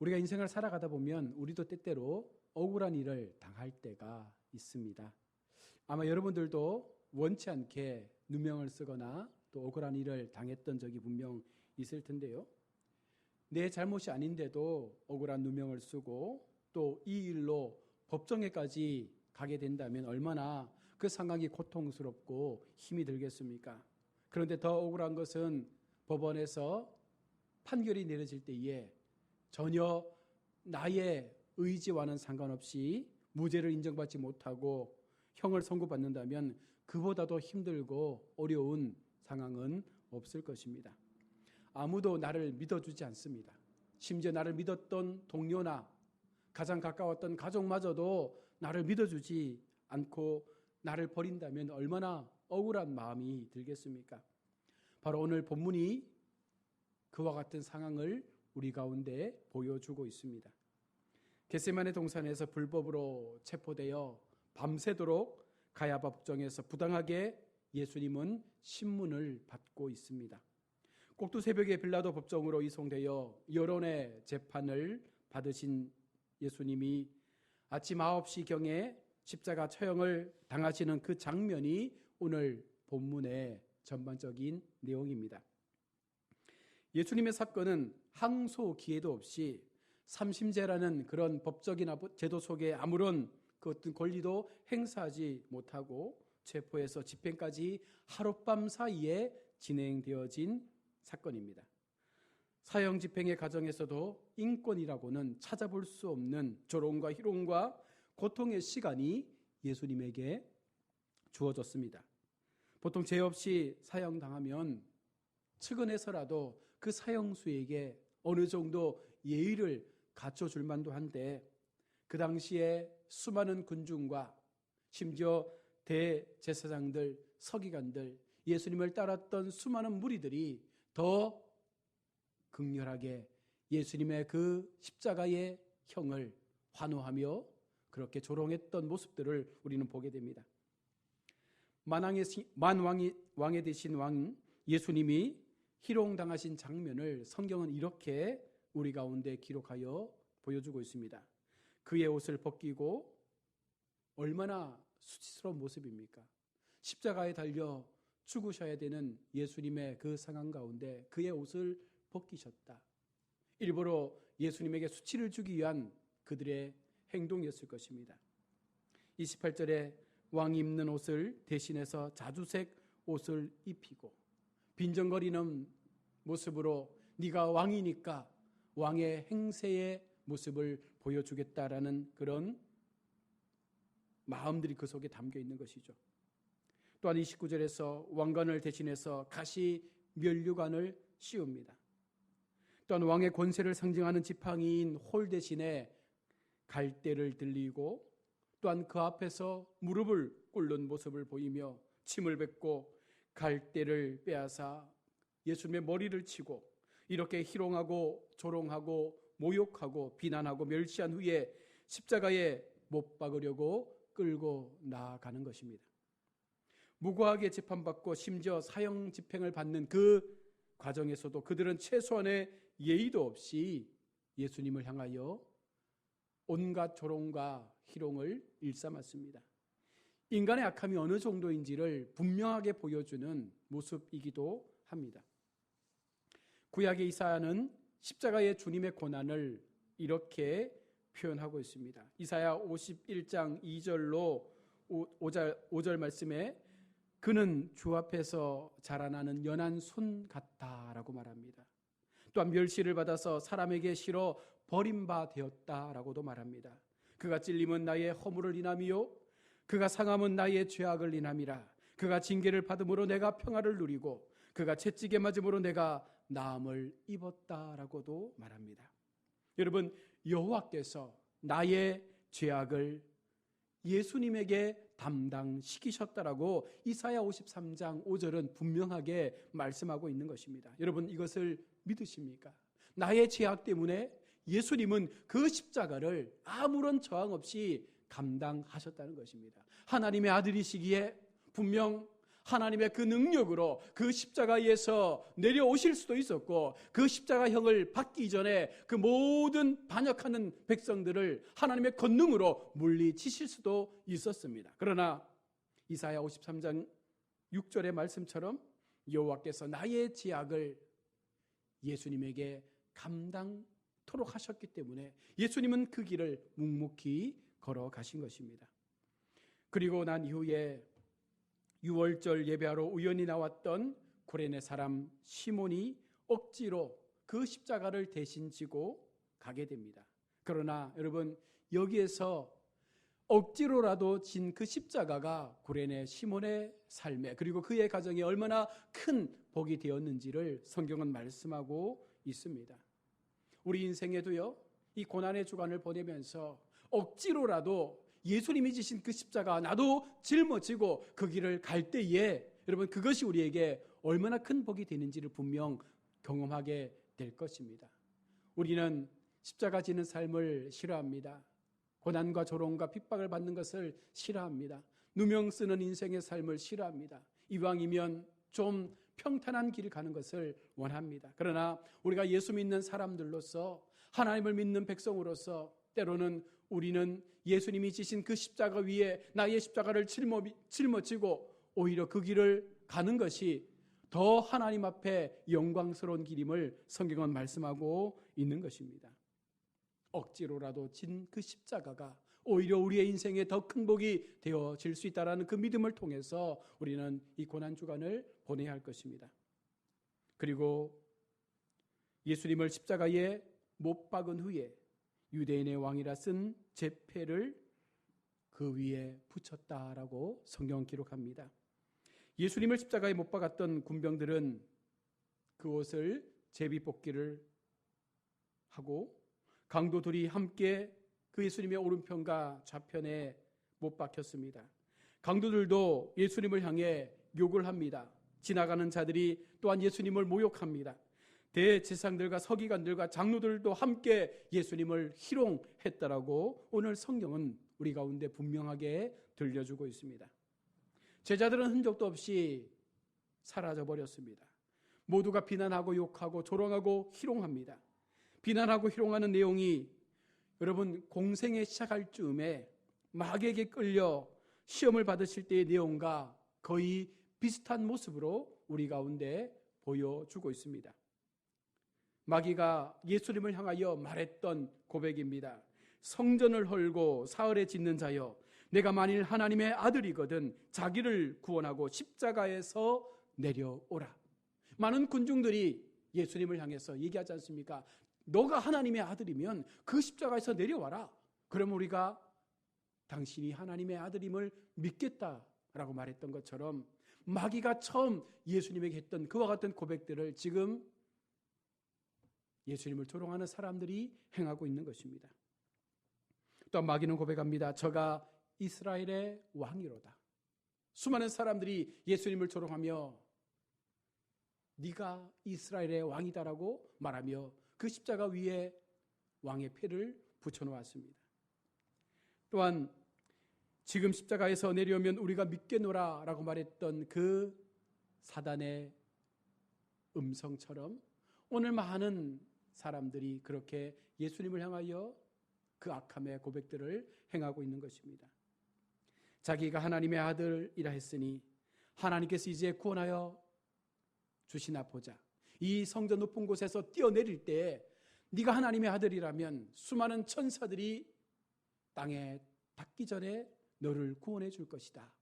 우리가 인생을 살아가다 보면 우리도 때때로 억울한 일을 당할 때가 있습니다. 아마 여러분들도 원치 않게 누명을 쓰거나 또 억울한 일을 당했던 적이 분명 있을 텐데요. 내 잘못이 아닌데도 억울한 누명을 쓰고 또 이 일로 법정에까지 가게 된다면 얼마나 그 상황이 고통스럽고 힘이 들겠습니까? 그런데 더 억울한 것은 법원에서 판결이 내려질 때에 전혀 나의 의지와는 상관없이 무죄를 인정받지 못하고 형을 선고받는다면 그보다도 힘들고 어려운 상황은 없을 것입니다. 아무도 나를 믿어주지 않습니다. 심지어 나를 믿었던 동료나 가장 가까웠던 가족마저도 나를 믿어주지 않고 나를 버린다면 얼마나 억울한 마음이 들겠습니까? 바로 오늘 본문이 그와 같은 상황을 우리 가운데 보여주고 있습니다. 겟세마네 동산에서 불법으로 체포되어 밤새도록 가야바 법정에서 부당하게 예수님은 신문을 받고 있습니다. 꼭두 새벽에 빌라도 법정으로 이송되어 여론의 재판을 받으신 예수님이 아침 9시경에 십자가 처형을 당하시는 그 장면이 오늘 본문의 전반적인 내용입니다. 예수님의 사건은 항소 기회도 없이 삼심제라는 그런 법적인 제도 속에 아무런 그 어떤 권리도 행사하지 못하고 체포해서 집행까지 하룻밤 사이에 진행되어진 사건입니다. 사형 집행의 과정에서도 인권이라고는 찾아볼 수 없는 조롱과 희롱과 고통의 시간이 예수님에게 주어졌습니다. 보통 죄 없이 사형당하면 측은해서라도 그 사형수에게 어느 정도 예의를 갖춰줄 만도 한데 그 당시에 수많은 군중과 심지어 대제사장들, 서기관들, 예수님을 따랐던 수많은 무리들이 더 극렬하게 예수님의 그 십자가의 형을 환호하며 그렇게 조롱했던 모습들을 우리는 보게 됩니다. 만왕의 되신 왕 예수님이 희롱당하신 장면을 성경은 이렇게 우리 가운데 기록하여 보여주고 있습니다. 그의 옷을 벗기고 얼마나 수치스러운 모습입니까? 십자가에 달려 죽으셔야 되는 예수님의 그 상황 가운데 그의 옷을 벗기셨다. 일부러 예수님에게 수치를 주기 위한 그들의 행동이었을 것입니다. 28절에 왕이 입는 옷을 대신해서 자주색 옷을 입히고 빈정거리는 모습으로 네가 왕이니까 왕의 행세의 모습을 보여주겠다라는 그런 마음들이 그 속에 담겨 있는 것이죠. 또한 29절에서 왕관을 대신해서 가시 면류관을 씌웁니다. 또한 왕의 권세를 상징하는 지팡이인 홀 대신에 갈대를 들리고 또한 그 앞에서 무릎을 꿇는 모습을 보이며 침을 뱉고 갈대를 빼앗아 예수님의 머리를 치고 이렇게 희롱하고 조롱하고 모욕하고 비난하고 멸시한 후에 십자가에 못 박으려고 끌고 나아가는 것입니다. 무고하게 재판받고 심지어 사형 집행을 받는 그 과정에서도 그들은 최소한의 예의도 없이 예수님을 향하여 온갖 조롱과 희롱을 일삼았습니다. 인간의 악함이 어느 정도인지를 분명하게 보여주는 모습이기도 합니다. 구약의 이사야는 십자가의 주님의 고난을 이렇게 표현하고 있습니다. 이사야 51장 2절로 5절 말씀에 그는 주 앞에서 자라나는 연한 손 같다라고 말합니다. 또한 멸시를 받아서 사람에게 실어 버림받았다라고도 말합니다. 그가 찔림은 나의 허물을 인함이요 그가 상함은 나의 죄악을 인함이라. 그가 징계를 받음으로 내가 평화를 누리고 그가 채찍에 맞음으로 내가 나음을 입었다라고도 말합니다. 여러분, 여호와께서 나의 죄악을 예수님에게 담당시키셨다라고 이사야 53장 5절은 분명하게 말씀하고 있는 것입니다. 여러분, 이것을 믿으십니까? 나의 죄악 때문에 예수님은 그 십자가를 아무런 저항 없이 감당하셨다는 것입니다. 하나님의 아들이시기에 분명 하나님의 그 능력으로 그 십자가에서 내려오실 수도 있었고, 그 십자가형을 받기 전에 그 모든 반역하는 백성들을 하나님의 권능으로 물리치실 수도 있었습니다. 그러나 이사야 53장 6절의 말씀처럼 여호와께서 나의 죄악을 예수님에게 감당토록 하셨기 때문에 예수님은 그 길을 묵묵히 걸어가신 것입니다. 그리고 난 이후에 유월절 예배하러 우연히 나왔던 구레네 사람 시몬이 억지로 그 십자가를 대신 지고 가게 됩니다. 그러나 여러분, 여기에서 억지로라도 진 그 십자가가 구레네 시몬의 삶에, 그리고 그의 가정에 얼마나 큰 복이 되었는지를 성경은 말씀하고 있습니다. 우리 인생에도요, 이 고난의 주간을 보내면서 억지로라도 예수님이 지신 그 십자가 나도 짊어지고 그 길을 갈 때에 여러분, 그것이 우리에게 얼마나 큰 복이 되는지를 분명 경험하게 될 것입니다. 우리는 십자가 지는 삶을 싫어합니다. 고난과 조롱과 핍박을 받는 것을 싫어합니다. 누명 쓰는 인생의 삶을 싫어합니다. 이왕이면 좀 평탄한 길을 가는 것을 원합니다. 그러나 우리가 예수 믿는 사람들로서, 하나님을 믿는 백성으로서 때로는 우리는 예수님이 지신 그 십자가 위에 나의 십자가를 짊어지고 오히려 그 길을 가는 것이 더 하나님 앞에 영광스러운 길임을 성경은 말씀하고 있는 것입니다. 억지로라도 진 그 십자가가 오히려 우리의 인생에 더 큰 복이 되어질 수 있다는 그 믿음을 통해서 우리는 이 고난주간을 보내야 할 것입니다. 그리고 예수님을 십자가에 못 박은 후에 유대인의 왕이라 쓴 제패를 그 위에 붙였다라고 성경은 기록합니다. 예수님을 십자가에 못 박았던 군병들은 그 옷을 제비뽑기를 하고 강도들이 함께 그 예수님의 오른편과 좌편에 못 박혔습니다. 강도들도 예수님을 향해 욕을 합니다. 지나가는 자들이 또한 예수님을 모욕합니다. 대제사장들과 서기관들과 장로들도 함께 예수님을 희롱했다라고 오늘 성경은 우리 가운데 분명하게 들려주고 있습니다. 제자들은 흔적도 없이 사라져버렸습니다. 모두가 비난하고 욕하고 조롱하고 희롱합니다. 비난하고 희롱하는 내용이 여러분, 공생에 시작할 즈음에 마귀에게 끌려 시험을 받으실 때의 내용과 거의 비슷한 모습으로 우리 가운데 보여주고 있습니다. 마귀가 예수님을 향하여 말했던 고백입니다. 성전을 헐고 사흘에 짓는 자여, 내가 만일 하나님의 아들이거든 자기를 구원하고 십자가에서 내려오라. 많은 군중들이 예수님을 향해서 얘기하지 않습니까? 너가 하나님의 아들이면 그 십자가에서 내려와라. 그럼 우리가 당신이 하나님의 아들임을 믿겠다라고 말했던 것처럼 마귀가 처음 예수님에게 했던 그와 같은 고백들을 지금 예수님을 조롱하는 사람들이 행하고 있는 것입니다. 또 마귀는 고백합니다. 저가 이스라엘의 왕이로다. 수많은 사람들이 예수님을 조롱하며 네가 이스라엘의 왕이다라고 말하며 그 십자가 위에 왕의 패를 붙여놓았습니다. 또한 지금 십자가에서 내려오면 우리가 믿겠노라 라고 말했던 그 사단의 음성처럼 오늘 많은 사람들이 그렇게 예수님을 향하여 그 악함의 고백들을 행하고 있는 것입니다. 자기가 하나님의 아들이라 했으니 하나님께서 이제 구원하여 주시나 보자. 이 성전 높은 곳에서 뛰어내릴 때 네가 하나님의 아들이라면 수많은 천사들이 땅에 닿기 전에 너를 구원해 줄 것이다.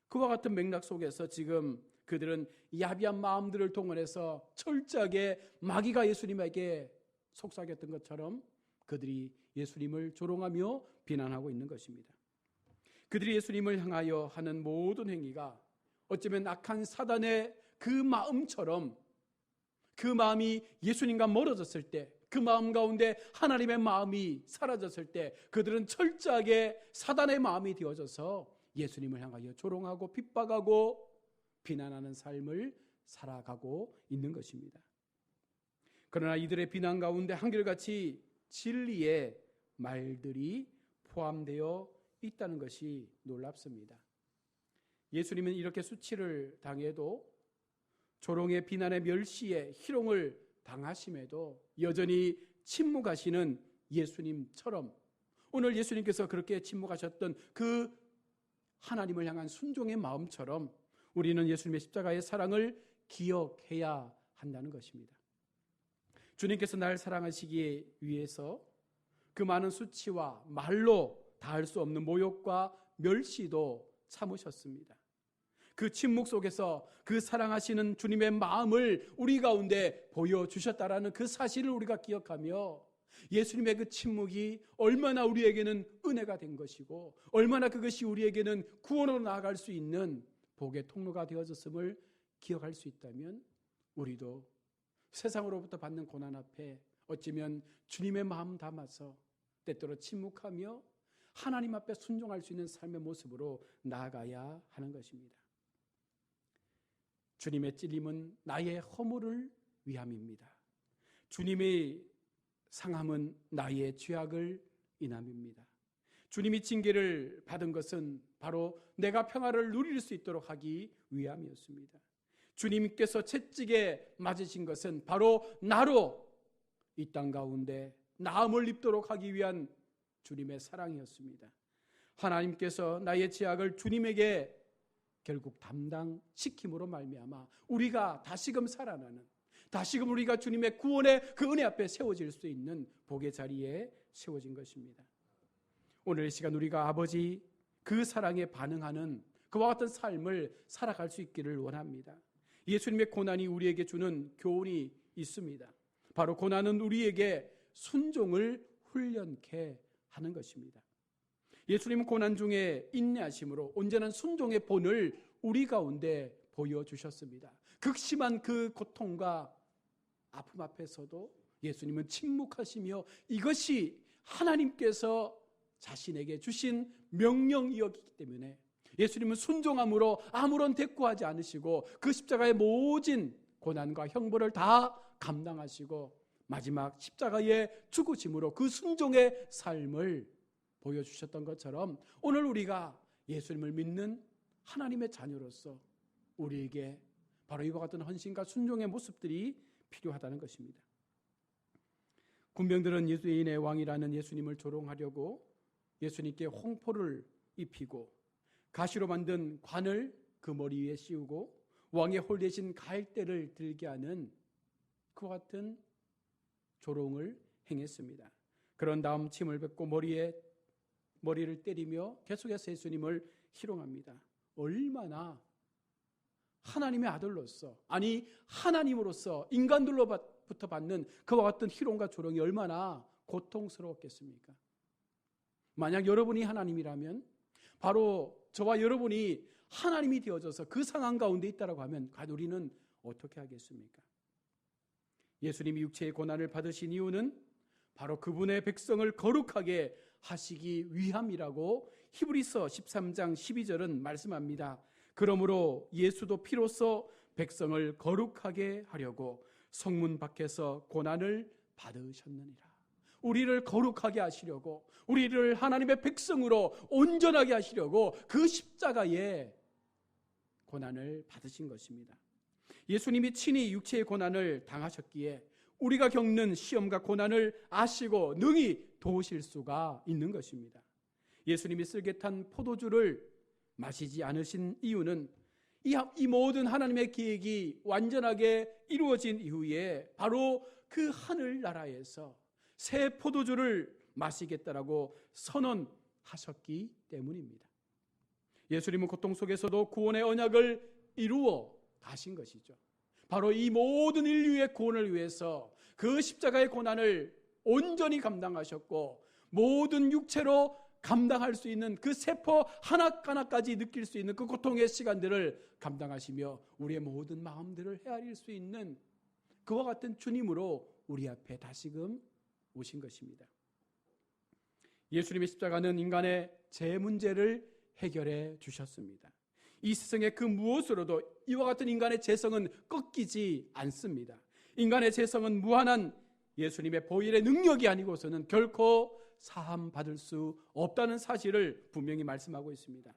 그와 같은 맥락 속에서 지금 그들은 야비한 마음들을 동원해서 철저하게 마귀가 예수님에게 속삭였던 것처럼 그들이 예수님을 조롱하며 비난하고 있는 것입니다. 그들이 예수님을 향하여 하는 모든 행위가 어쩌면 악한 사단의 그 마음처럼, 그 마음이 예수님과 멀어졌을 때, 그 마음 가운데 하나님의 마음이 사라졌을 때 그들은 철저하게 사단의 마음이 되어져서 예수님을 향하여 조롱하고 핍박하고 비난하는 삶을 살아가고 있는 것입니다. 그러나 이들의 비난 가운데 한결같이 진리의 말들이 포함되어 있다는 것이 놀랍습니다. 예수님은 이렇게 수치를 당해도 조롱의 비난의 멸시에 희롱을 당하심에도 여전히 침묵하시는 예수님처럼 오늘 예수님께서 그렇게 침묵하셨던 그 하나님을 향한 순종의 마음처럼 우리는 예수님의 십자가의 사랑을 기억해야 한다는 것입니다. 주님께서 날 사랑하시기 위해서 그 많은 수치와 말로 다할 수 없는 모욕과 멸시도 참으셨습니다. 그 침묵 속에서 그 사랑하시는 주님의 마음을 우리 가운데 보여주셨다라는 그 사실을 우리가 기억하며 예수님의 그 침묵이 얼마나 우리에게는 은혜가 된 것이고 얼마나 그것이 우리에게는 구원으로 나아갈 수 있는 복의 통로가 되어졌음을 기억할 수 있다면 우리도 세상으로부터 받는 고난 앞에 어쩌면 주님의 마음 담아서 때때로 침묵하며 하나님 앞에 순종할 수 있는 삶의 모습으로 나아가야 하는 것입니다. 주님의 찔림은 나의 허물을 위함입니다. 주님의 상함은 나의 죄악을 인함입니다. 주님이 징계를 받은 것은 바로 내가 평화를 누릴 수 있도록 하기 위함이었습니다. 주님께서 채찍에 맞으신 것은 바로 나로 이 땅 가운데 나음을 입도록 하기 위한 주님의 사랑이었습니다. 하나님께서 나의 죄악을 주님에게 결국 담당시킴으로 말미암아 우리가 다시금 살아나는, 다시금 우리가 주님의 구원의 그 은혜 앞에 세워질 수 있는 복의 자리에 세워진 것입니다. 오늘 이 시간 우리가 아버지 그 사랑에 반응하는 그와 같은 삶을 살아갈 수 있기를 원합니다. 예수님의 고난이 우리에게 주는 교훈이 있습니다. 바로 고난은 우리에게 순종을 훈련케 하는 것입니다. 예수님은 고난 중에 인내하심으로 온전한 순종의 본을 우리 가운데 보여주셨습니다. 극심한 그 고통과 아픔 앞에서도 예수님은 침묵하시며 이것이 하나님께서 자신에게 주신 명령이었기 때문에 예수님은 순종함으로 아무런 대꾸하지 않으시고 그 십자가의 모진 고난과 형벌을 다 감당하시고 마지막 십자가의 죽으심으로 그 순종의 삶을 보여주셨던 것처럼 오늘 우리가 예수님을 믿는 하나님의 자녀로서 우리에게 바로 이와 같은 헌신과 순종의 모습들이 필요하다는 것입니다. 군병들은 유대인의 왕이라는 예수님을 조롱하려고 예수님께 홍포를 입히고 가시로 만든 관을 그 머리 위에 씌우고 왕의 홀 대신 갈대를 들게 하는 그와 같은 조롱을 행했습니다. 그런 다음 침을 뱉고 머리를 때리며 계속해서 예수님을 희롱합니다. 얼마나 하나님의 아들로서, 아니 하나님으로서 인간들로부터 받는 그와 같은 희롱과 조롱이 얼마나 고통스러웠겠습니까? 만약 여러분이 하나님이라면 바로 저와 여러분이 하나님이 되어져서 그 상황 가운데 있다라고 하면 과연 우리는 어떻게 하겠습니까? 예수님이 육체의 고난을 받으신 이유는 바로 그분의 백성을 거룩하게 하시기 위함이라고 히브리서 13장 12절은 말씀합니다. 그러므로 예수도 피로써 백성을 거룩하게 하려고 성문 밖에서 고난을 받으셨느니라. 우리를 거룩하게 하시려고, 우리를 하나님의 백성으로 온전하게 하시려고 그 십자가에 고난을 받으신 것입니다. 예수님이 친히 육체의 고난을 당하셨기에 우리가 겪는 시험과 고난을 아시고 능히 도우실 수가 있는 것입니다. 예수님이 쓸개탄 포도주를 마시지 않으신 이유는 이 모든 하나님의 계획이 완전하게 이루어진 이후에 바로 그 하늘나라에서 새 포도주를 마시겠다라고 선언하셨기 때문입니다. 예수님은 고통 속에서도 구원의 언약을 이루어 가신 것이죠. 바로 이 모든 인류의 구원을 위해서 그 십자가의 고난을 온전히 감당하셨고 모든 육체로 감당할 수 있는 그 세포 하나하나까지 느낄 수 있는 그 고통의 시간들을 감당하시며 우리의 모든 마음들을 헤아릴 수 있는 그와 같은 주님으로 우리 앞에 다시금 오신 것입니다. 예수님의 십자가는 인간의 죄 문제를 해결해 주셨습니다. 이 세상의 그 무엇으로도 이와 같은 인간의 죄성은 꺾이지 않습니다. 인간의 죄성은 무한한 예수님의 보혈의 능력이 아니고서는 결코 사함 받을 수 없다는 사실을 분명히 말씀하고 있습니다.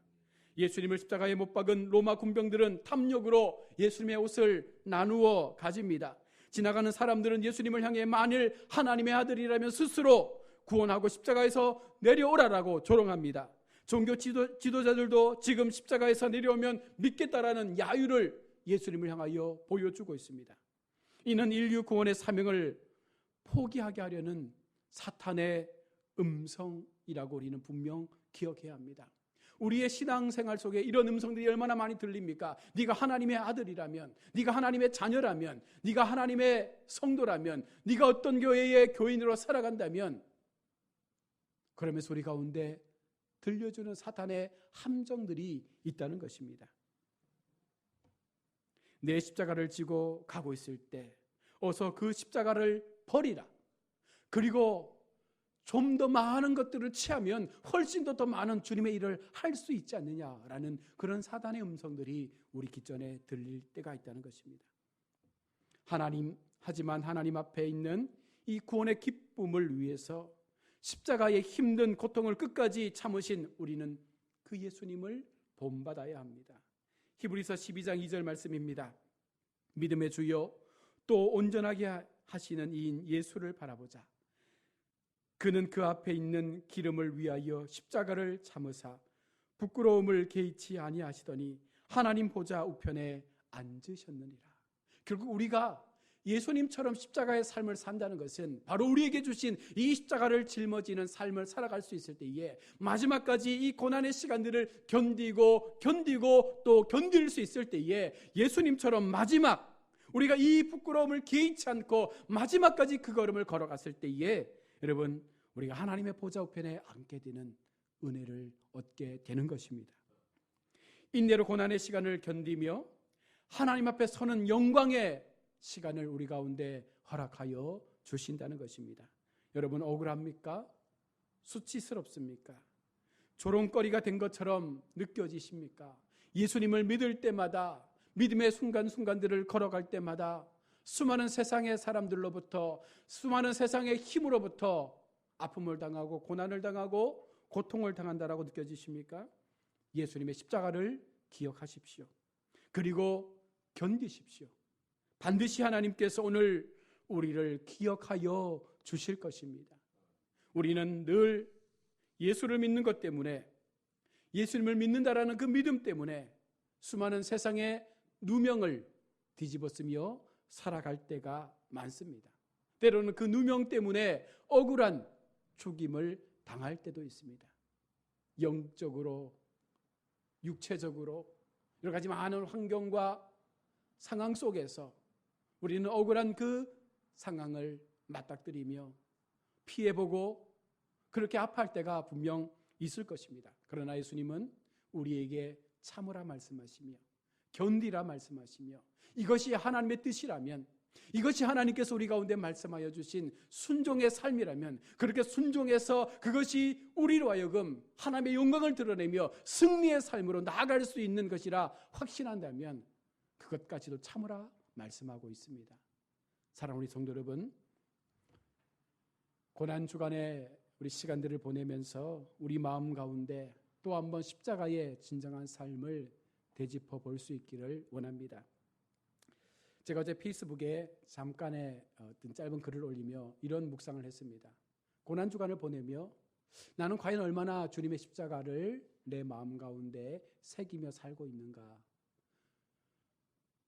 예수님을 십자가에 못 박은 로마 군병들은 탐욕으로 예수님의 옷을 나누어 가집니다. 지나가는 사람들은 예수님을 향해 만일 하나님의 아들이라면 스스로 구원하고 십자가에서 내려오라라고 조롱합니다. 종교 지도자들도 지금 십자가에서 내려오면 믿겠다라는 야유를 예수님을 향하여 보여주고 있습니다. 이는 인류 구원의 사명을 포기하게 하려는 사탄의 음성이라고 우리는 분명 기억해야 합니다. 우리의 신앙생활 속에 이런 음성들이 얼마나 많이 들립니까? 네가 하나님의 아들이라면, 네가 하나님의 자녀라면, 네가 하나님의 성도라면, 네가 어떤 교회의 교인으로 살아간다면, 그러면서 우리 가운데 들려주는 사탄의 함정들이 있다는 것입니다. 내 십자가를 지고 가고 있을 때 어서 그 십자가를 버리라. 그리고 좀 더 많은 것들을 취하면 훨씬 더 많은 주님의 일을 할 수 있지 않느냐라는 그런 사단의 음성들이 우리 기전에 들릴 때가 있다는 것입니다. 하지만 하나님 앞에 있는 이 구원의 기쁨을 위해서 십자가의 힘든 고통을 끝까지 참으신 우리는 그 예수님을 본받아야 합니다. 히브리서 12장 2절 말씀입니다. 믿음의 주요 또 온전하게 하시는 이인 예수를 바라보자. 그는 그 앞에 있는 기름을 위하여 십자가를 참으사 부끄러움을 개의치 아니하시더니 하나님 보좌 우편에 앉으셨느니라. 결국 우리가 예수님처럼 십자가의 삶을 산다는 것은 바로 우리에게 주신 이 십자가를 짊어지는 삶을 살아갈 수 있을 때에 마지막까지 이 고난의 시간들을 견디고 또 견딜 수 있을 때에 예수님처럼 마지막 우리가 이 부끄러움을 개의치 않고 마지막까지 그 걸음을 걸어갔을 때에 여러분 우리가 하나님의 보좌 우편에 앉게 되는 은혜를 얻게 되는 것입니다. 인내로 고난의 시간을 견디며 하나님 앞에 서는 영광의 시간을 우리 가운데 허락하여 주신다는 것입니다. 여러분 억울합니까? 수치스럽습니까? 조롱거리가 된 것처럼 느껴지십니까? 예수님을 믿을 때마다 믿음의 순간순간들을 걸어갈 때마다 수많은 세상의 사람들로부터 수많은 세상의 힘으로부터 아픔을 당하고 고난을 당하고 고통을 당한다라고 느껴지십니까? 예수님의 십자가를 기억하십시오. 그리고 견디십시오. 반드시 하나님께서 오늘 우리를 기억하여 주실 것입니다. 우리는 늘 예수를 믿는 것 때문에 예수님을 믿는다라는 그 믿음 때문에 수많은 세상의 누명을 뒤집어쓰며 살아갈 때가 많습니다. 때로는 그 누명 때문에 억울한 죽임을 당할 때도 있습니다. 영적으로, 육체적으로 여러 가지 많은 환경과 상황 속에서 우리는 억울한 그 상황을 맞닥뜨리며 피해보고 그렇게 아파할 때가 분명 있을 것입니다. 그러나 예수님은 우리에게 참으라 말씀하시며 견디라 말씀하시며 이것이 하나님의 뜻이라면 이것이 하나님께서 우리 가운데 말씀하여 주신 순종의 삶이라면 그렇게 순종해서 그것이 우리로 하여금 하나님의 영광을 드러내며 승리의 삶으로 나아갈 수 있는 것이라 확신한다면 그것까지도 참으라 말씀하고 있습니다. 사랑하는 우리 성도 여러분, 고난주간에 우리 시간들을 보내면서 우리 마음 가운데 또 한번 십자가의 진정한 삶을 되짚어 볼 수 있기를 원합니다. 제가 어제 페이스북에 잠깐의 어떤 짧은 글을 올리며 이런 묵상을 했습니다. 고난주간을 보내며 나는 과연 얼마나 주님의 십자가를 내 마음 가운데 새기며 살고 있는가.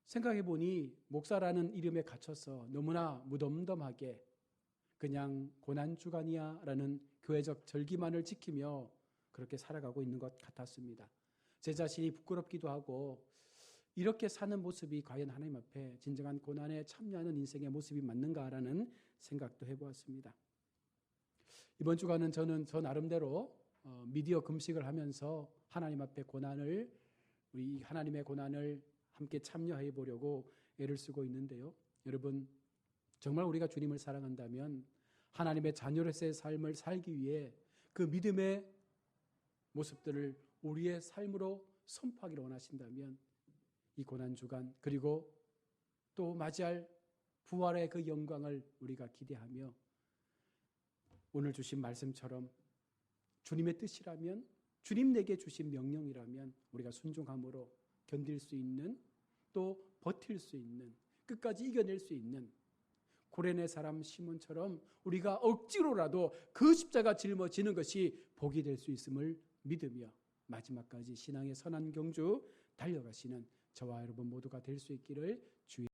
생각해 보니 목사라는 이름에 갇혀서 너무나 무덤덤하게 그냥 고난주간이야 라는 교회적 절기만을 지키며 그렇게 살아가고 있는 것 같았습니다. 제 자신이 부끄럽기도 하고 이렇게 사는 모습이 과연 하나님 앞에 진정한 고난에 참여하는 인생의 모습이 맞는가라는 생각도 해보았습니다. 이번 주간은 저는 저 나름대로 미디어 금식을 하면서 하나님 앞에 우리 하나님의 고난을 함께 참여해 보려고 애를 쓰고 있는데요. 여러분 정말 우리가 주님을 사랑한다면 하나님의 자녀로서의 삶을 살기 위해 그 믿음의 모습들을 우리의 삶으로 선포하기를 원하신다면 이 고난주간 그리고 또 맞이할 부활의 그 영광을 우리가 기대하며 오늘 주신 말씀처럼 주님의 뜻이라면 주님 내게 주신 명령이라면 우리가 순종함으로 견딜 수 있는, 또 버틸 수 있는, 끝까지 이겨낼 수 있는 고레네 사람 시몬처럼 우리가 억지로라도 그 십자가 짊어지는 것이 복이 될 수 있음을 믿으며 마지막까지 신앙의 선한 경주 달려가시는 저와 여러분 모두가 될 수 있기를 주의